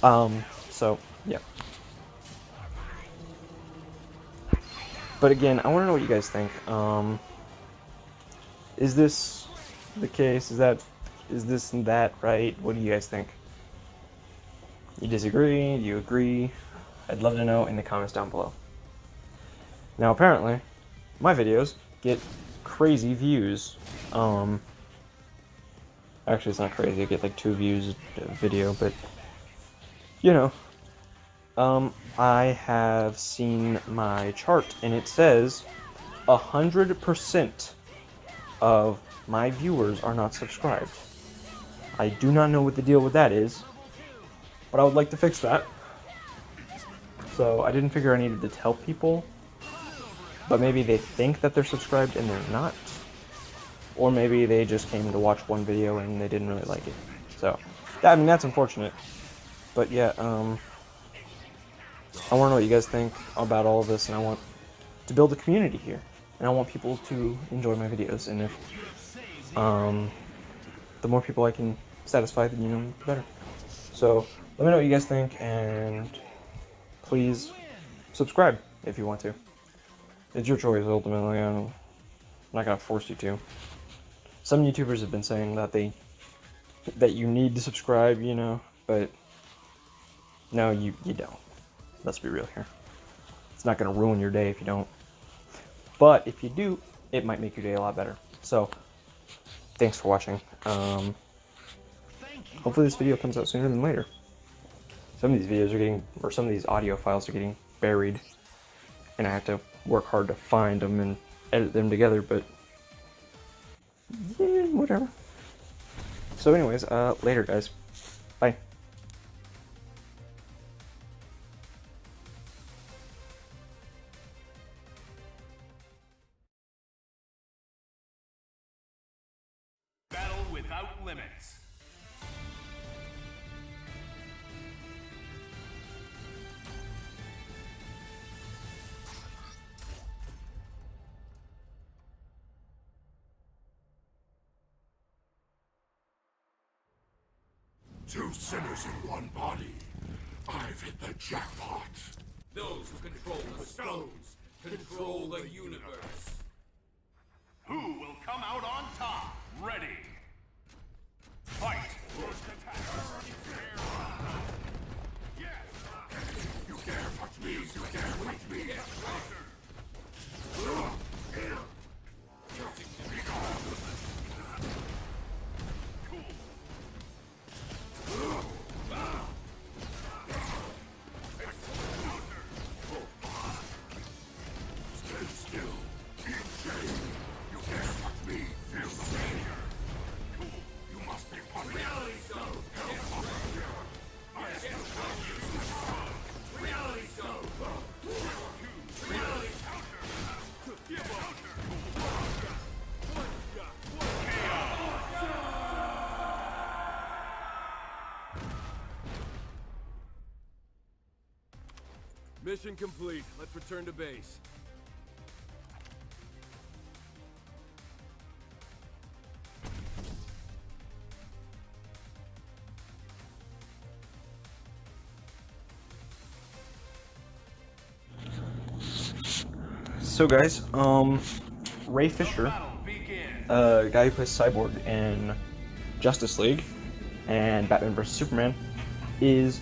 So, yeah. But again, I want to know what you guys think. Is this the case? Is this and that right? What do you guys think? You disagree? Do you agree? I'd love to know in the comments down below. Now, apparently, my videos get crazy views. Actually, it's not crazy. I get like 2 views a video, but you know. I have seen my chart, and it says 100% of my viewers are not subscribed. I do not know what the deal with that is, but I would like to fix that. So I didn't figure I needed to tell people, but maybe they think that they're subscribed and they're not. Or maybe they just came to watch one video and they didn't really like it. So, I mean, that's unfortunate. But yeah, I want to know what you guys think about all of this, and I want to build a community here. And I want people to enjoy my videos, and if, the more people I can satisfy, then, you know, the better. So, let me know what you guys think, and please subscribe if you want to. It's your choice, ultimately. I'm not gonna force you to. Some YouTubers have been saying that that you need to subscribe, you know, but no, you don't. Let's be real here. It's not gonna ruin your day if you don't. But if you do, it might make your day a lot better. So, thanks for watching. Hopefully this video comes out sooner than later. Some of these videos are getting, or some of these audio files are getting buried, and I have to work hard to find them and edit them together, but yeah, whatever. So anyways, later guys. Bye. Battle without limits. Two sinners in one body. I've hit the jackpot. Those who control the stones control the universe. Who will come out on top? Ready. Fight. First attack. Yes. You dare touch me, you dare touch me. Stay still. Eat shame. You dare touch me, feel the pain. Mission complete. Let's return to base. So guys, Ray Fisher, guy who plays Cyborg in Justice League and Batman vs Superman, is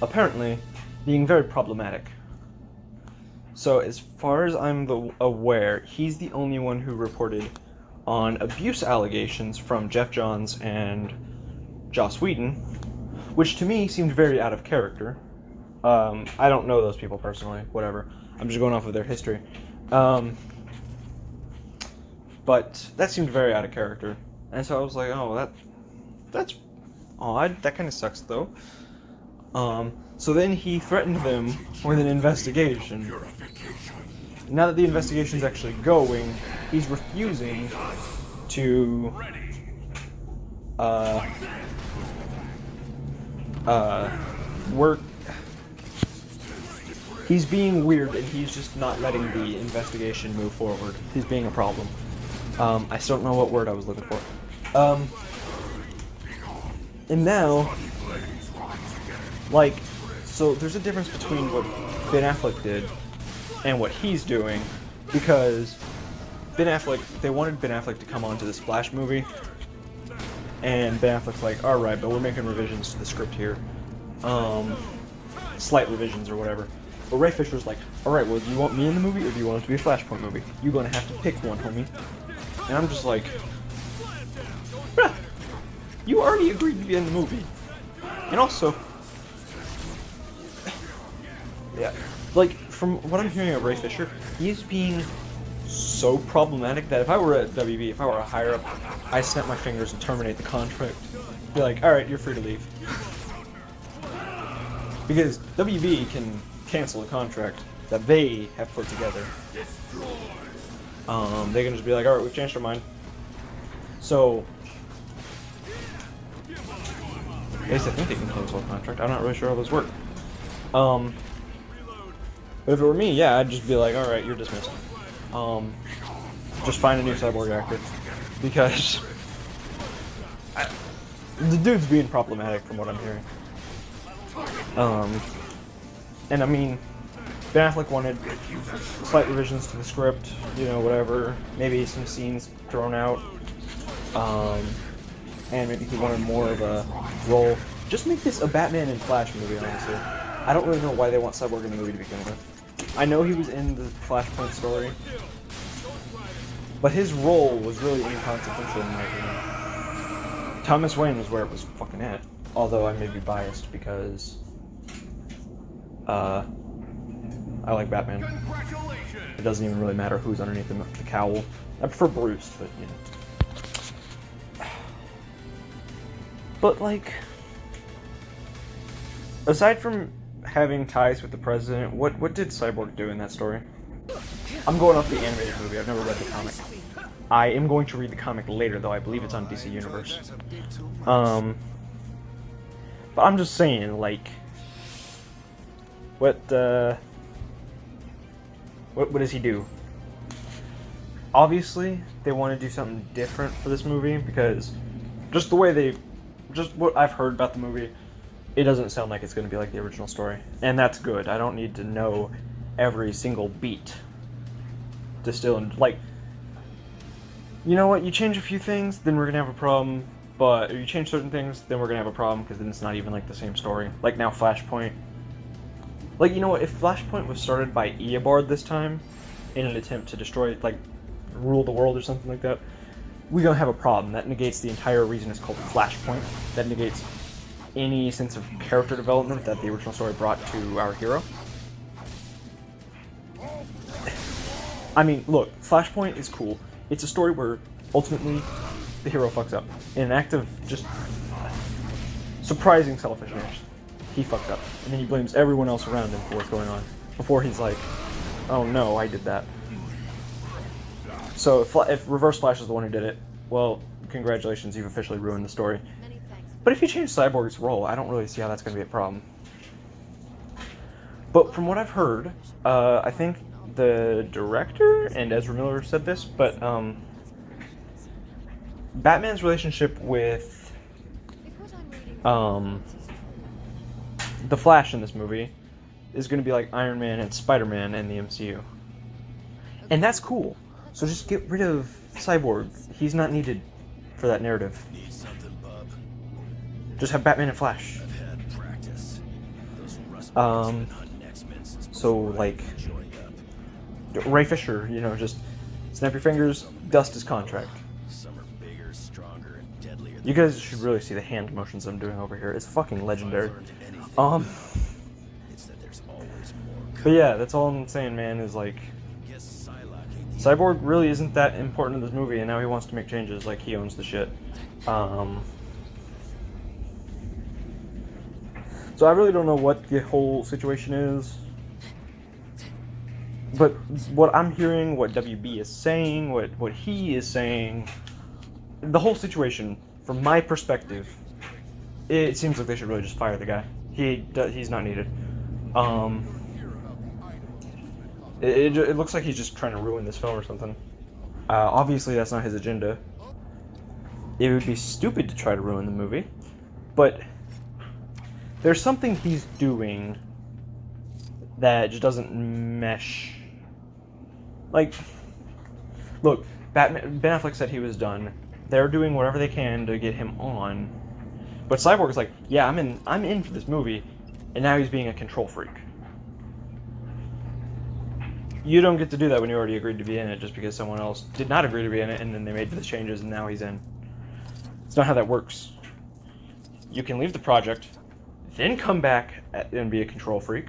apparently being very problematic. So as far as I'm aware, he's the only one who reported on abuse allegations from Jeff Johns and Joss Whedon, which to me seemed very out of character. I don't know those people personally, whatever. I'm just going off of their history. But that seemed very out of character. And so I was like, oh, that's odd. That kind of sucks, though. So then he threatened them with an investigation. Now that the investigation's actually going, he's refusing to work. He's being weird, and he's just not letting the investigation move forward. He's being a problem. I still don't know what word I was looking for. And now, like, so there's a difference between what Ben Affleck did and what he's doing, because Ben Affleck, they wanted Ben Affleck to come on to this Flash movie, and Ben Affleck's like, alright, but we're making revisions to the script here. Slight revisions or whatever. But Ray Fisher's like, alright, well, do you want me in the movie, or do you want it to be a Flashpoint movie? You're gonna have to pick one, homie. And I'm just like, bruh, you already agreed to be in the movie. And also, yeah, like, from what I'm hearing of Ray Fisher, he's being so problematic that if I were at WB, if I were a higher up, I'd snap my fingers and terminate the contract. Be like, alright, you're free to leave. Because WB can cancel a contract that they have put together. They can just be like, alright, we've changed our mind. So, at least I think they can cancel a contract. I'm not really sure how those work. But if it were me, yeah, I'd just be like, alright, you're dismissed. Just find a new Cyborg actor. Because the dude's being problematic from what I'm hearing. And I mean, Ben Affleck wanted slight revisions to the script, you know, whatever. Maybe some scenes thrown out. And maybe he wanted more of a role. Just make this a Batman and Flash movie, honestly. I don't really know why they want Cyborg in the movie to begin with. I know he was in the Flashpoint story, but his role was really inconsequential in my opinion. Thomas Wayne was where it was fucking at. Although I may be biased because I like Batman. It doesn't even really matter who's underneath the cowl. I prefer Bruce, but you know. But like, aside from having ties with the president, what did Cyborg do in that story? I'm going off the animated movie. I've never read the comic. I am going to read the comic later, though. I believe it's on DC Universe. But I'm just saying, like, what does he do? Obviously, they want to do something different for this movie, because just the way just what I've heard about the movie, it doesn't sound like it's going to be like the original story. And that's good. I don't need to know every single beat to still, like, you know what, you change a few things, then we're going to have a problem. But if you change certain things, then we're going to have a problem, because then it's not even like the same story. Like now Flashpoint. Like, you know what, if Flashpoint was started by Eobard this time, in an attempt to destroy, like, rule the world or something like that, we're going to have a problem. That negates the entire reason it's called Flashpoint. That negates any sense of character development that the original story brought to our hero. I mean, look, Flashpoint is cool. It's a story where, ultimately, the hero fucks up. In an act of just surprising selfishness, he fucks up. And then he blames everyone else around him for what's going on. Before he's like, oh no, I did that. So if Reverse Flash is the one who did it, well, congratulations, you've officially ruined the story. But if you change Cyborg's role, I don't really see how that's going to be a problem. But from what I've heard, I think the director and Ezra Miller said this, but Batman's relationship with the Flash in this movie is going to be like Iron Man and Spider-Man in the MCU. And that's cool. So just get rid of Cyborg. He's not needed for that narrative. Just have Batman and Flash. So like Ray Fisher, you know, just snap your fingers, dust his contract. You guys should really see the hand motions I'm doing over here. It's fucking legendary. But yeah, that's all I'm saying, man, is like Cyborg really isn't that important in this movie, and now he wants to make changes like he owns the shit. So I really don't know what the whole situation is. But what I'm hearing, what WB is saying, what he is saying, the whole situation, from my perspective, it seems like they should really just fire the guy. He's not needed. It looks like he's just trying to ruin this film or something. Obviously, that's not his agenda. It would be stupid to try to ruin the movie, but there's something he's doing that just doesn't mesh. Like, look, Ben Affleck said he was done. They're doing whatever they can to get him on, but Cyborg is like, yeah, I'm in for this movie, and now he's being a control freak. You don't get to do that when you already agreed to be in it just because someone else did not agree to be in it and then they made the changes and now he's in. It's not how that works. You can leave the project, then come back and be a control freak.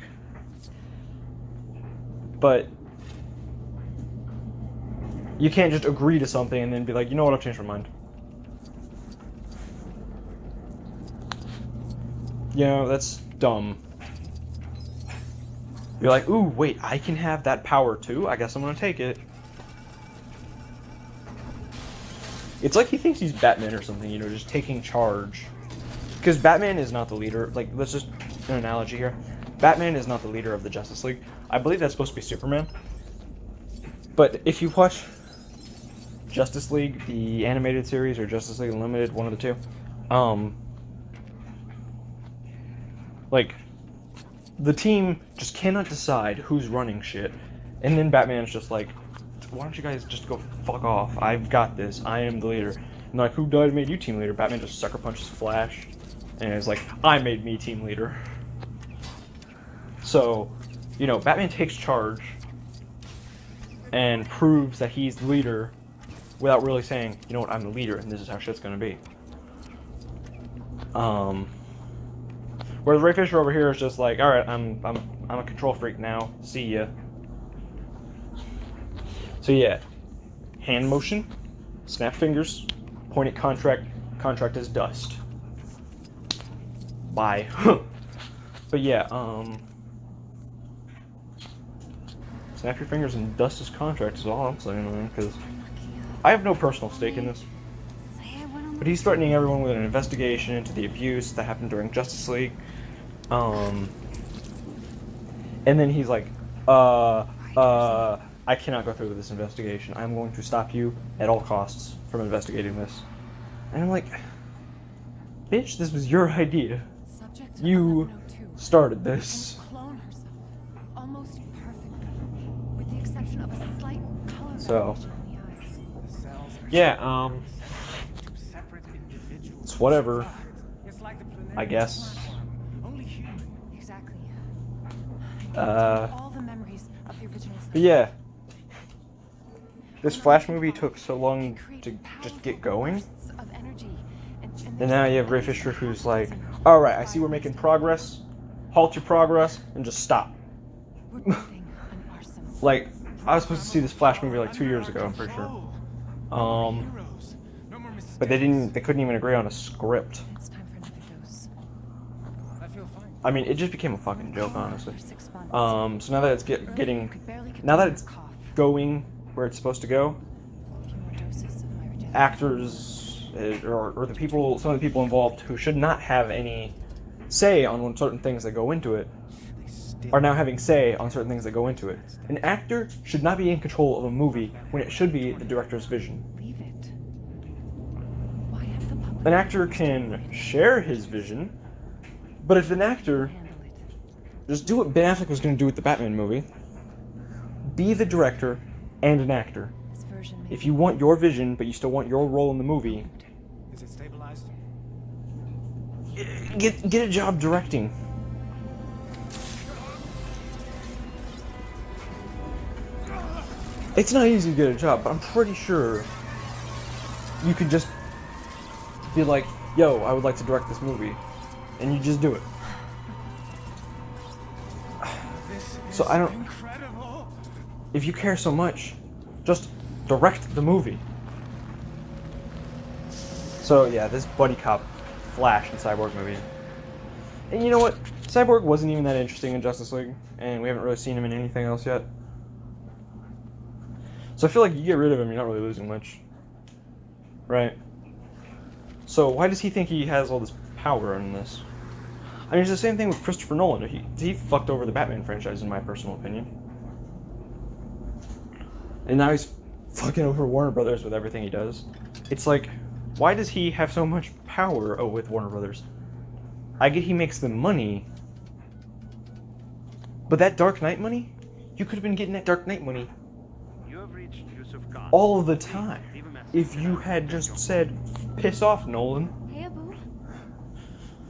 But you can't just agree to something and then be like, you know what, I've changed my mind. You know, that's dumb. You're like, ooh, wait, I can have that power too? I guess I'm gonna take it. It's like he thinks he's Batman or something, you know, just taking charge. Because Batman is not the leader. Like, let's just, an analogy here. Batman is not the leader of the Justice League. I believe that's supposed to be Superman. But if you watch Justice League, the animated series, or Justice League Unlimited, one of the two, like, the team just cannot decide who's running shit. And then Batman's just like, why don't you guys just go fuck off? I've got this. I am the leader. And like, who died made you team leader? Batman just sucker punches Flash. And it's like, I made me team leader. So, you know, Batman takes charge and proves that he's the leader without really saying, you know what, I'm the leader and this is how shit's gonna be. Whereas Ray Fisher over here is just like, all right, I'm a control freak now. See ya. So yeah, hand motion, snap fingers, point at contract. Contract is dust. Bye. But yeah, snap your fingers and dust his contract is all I'm saying, man. Because I have no personal stake in this. But he's threatening everyone with an investigation into the abuse that happened during Justice League. And then he's like, I cannot go through with this investigation. I'm going to stop you at all costs from investigating this. And I'm like, bitch, this was your idea. You started this. So, yeah, it's whatever, I guess. But yeah, this Flash movie took so long to just get going, and now you have Ray Fisher who's like, alright, I see we're making progress, halt your progress, and just stop. Like, I was supposed to see this Flash movie like 2 years ago, I'm pretty sure. But they couldn't even agree on a script. I mean, it just became a fucking joke, honestly. So now that it's now that it's going where it's supposed to go, actors or the people, some of the people involved who should not have any say on certain things that go into it, are now having say on certain things that go into it. An actor should not be in control of a movie when it should be the director's vision. An actor can share his vision, but if an actor... Just do what Ben Affleck was going to do with the Batman movie. Be the director and an actor. If you want your vision, but you still want your role in the movie... Is it stabilized? Get a job directing. It's not easy to get a job, but I'm pretty sure you could just be like, yo, I would like to direct this movie. And you just do it. So I don't... If you care so much, just direct the movie. So yeah, this buddy cop Flash and Cyborg movie. And you know what? Cyborg wasn't even that interesting in Justice League, and we haven't really seen him in anything else yet. So I feel like you get rid of him, you're not really losing much. Right? So why does he think he has all this power in this? I mean, it's the same thing with Christopher Nolan. He fucked over the Batman franchise, in my personal opinion. And now he's fucking over Warner Brothers with everything he does. It's like, why does he have so much power with Warner Brothers? I get he makes them money, but that Dark Knight money? You could have been getting that Dark Knight money all of the time if you had just said, piss off, Nolan. Hey, Abu.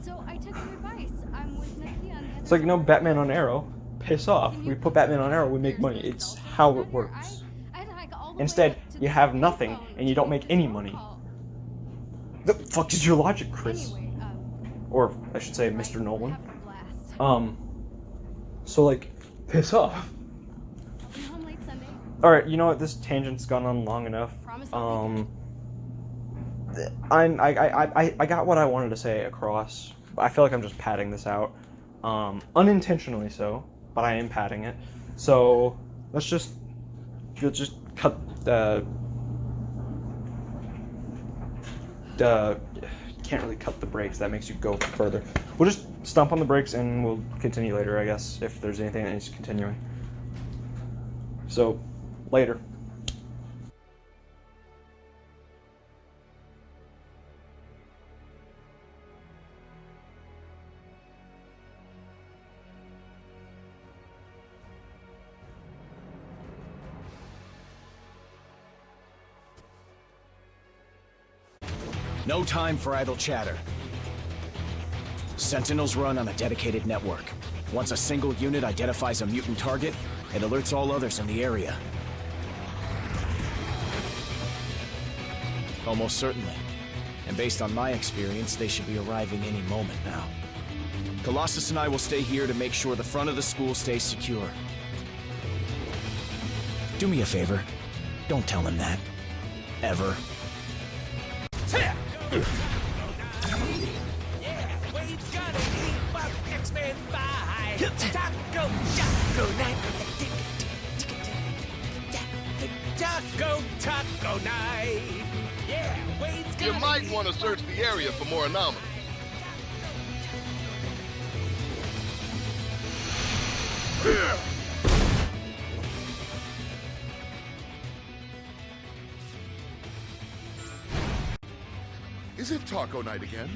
So I took your advice. I'm with Nikki on the other It's like, no, Batman on Arrow. Piss off. We put Batman on Arrow, we make money. It's how it works. Instead, you have nothing, and you don't make any money. The fuck is your logic, Chris? Or, I should say, Mr. Nolan. So, like, piss off. Alright, you know what? This tangent's gone on long enough. I got what I wanted to say across. I feel like I'm just padding this out. Unintentionally so, but I am padding it. So, let's just cut can't really cut the brakes, that makes you go further. We'll just stomp on the brakes and we'll continue later, I guess, if there's anything that needs continuing. So, later. No time for idle chatter. Sentinels run on a dedicated network. Once a single unit identifies a mutant target, it alerts all others in the area. Almost certainly. And based on my experience, they should be arriving any moment now. Colossus and I will stay here to make sure the front of the school stays secure. Do me a favor. Don't tell him that. Ever. Yeah, Wade's gonna eat up X-Men 5. Taco night. Taco night. Yeah, Wade's gonna... You might want to search the area for more anomalies. Is it taco night again?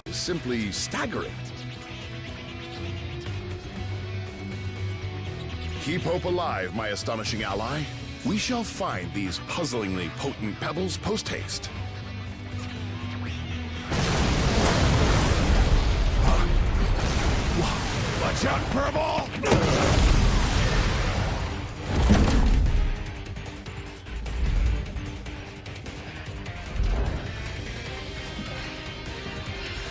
Simply staggering. Keep hope alive, my astonishing ally. We shall find these puzzlingly potent pebbles post-haste. Watch out, Furball!